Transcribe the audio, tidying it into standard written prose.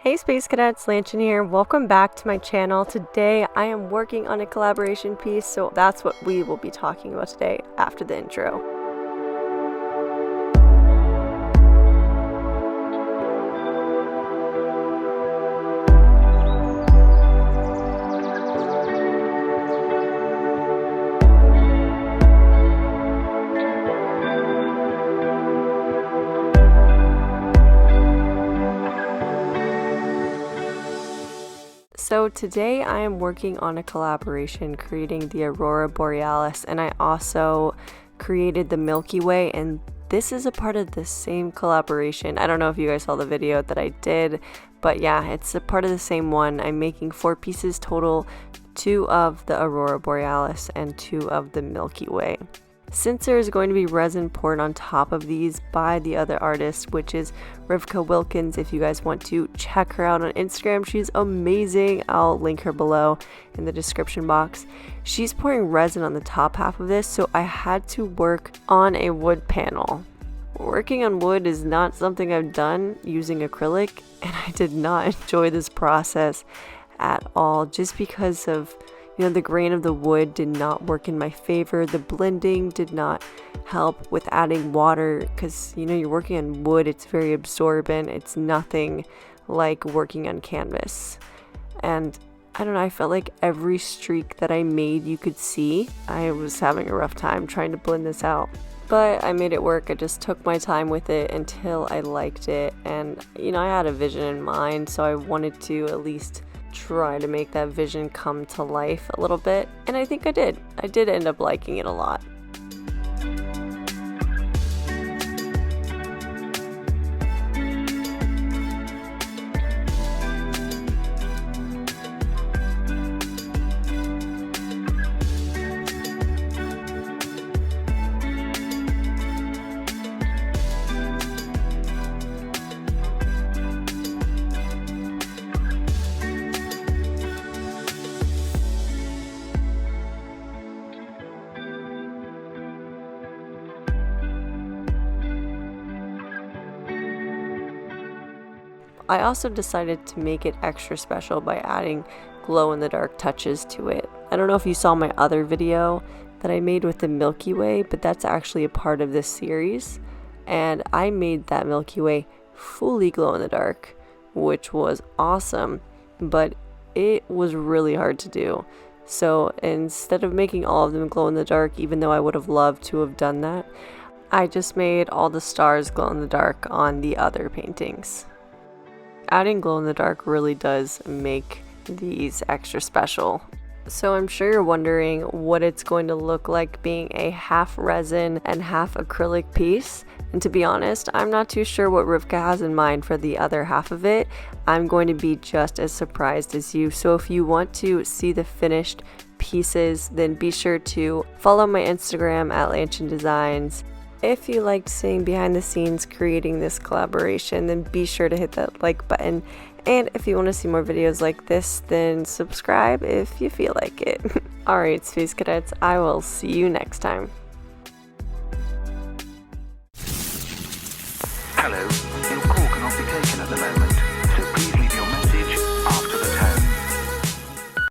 Hey Space Cadets, Lanchen here. Welcome back to my channel. Today I am working on a collaboration piece, so that's what we will be talking about today after the intro. So today I am working on a collaboration creating the Aurora Borealis, and I also created the Milky Way, and this is a part of the same collaboration. I don't know if you guys saw the video that I did, but yeah, it's a part of the same one. I'm making 4 pieces total, 2 of the Aurora Borealis and 2 of the Milky Way. Since there is going to be resin poured on top of these by the other artist, which is Rivka Wilkins. If you guys want to check her out on Instagram, she's amazing. I'll link her below in the description box. She's pouring resin on the top half of this, so I had to work on a wood panel. Working on wood is not something I've done using acrylic, and I did not enjoy this process at all, just because of the grain of the wood did not work in my favor. The blending did not help with adding water because, you're working on wood. It's very absorbent. It's nothing like working on canvas. And I don't know, I felt like every streak that I made you could see. I was having a rough time trying to blend this out. But I made it work. I just took my time with it until I liked it. And, I had a vision in mind, so I wanted to at least try to make that vision come to life a little bit, and I think I did. I did end up liking it a lot. I also decided to make it extra special by adding glow-in-the-dark touches to it. I don't know if you saw my other video that I made with the Milky Way, but that's actually a part of this series. And I made that Milky Way fully glow-in-the-dark, which was awesome, but it was really hard to do. So instead of making all of them glow-in-the-dark, even though I would have loved to have done that, I just made all the stars glow-in-the-dark on the other paintings. Adding glow-in-the-dark really does make these extra special. So I'm sure you're wondering what it's going to look like being a half resin and half acrylic piece. And to be honest, I'm not too sure what Rivka has in mind for the other half of it. I'm going to be just as surprised as you. So if you want to see the finished pieces, then be sure to follow my Instagram at Lanchen Designs. If you liked seeing behind the scenes creating this collaboration, then be sure to hit that like button. And if you want to see more videos like this, then subscribe if you feel like it. Alright, Space Cadets, I will see you next time. Hello.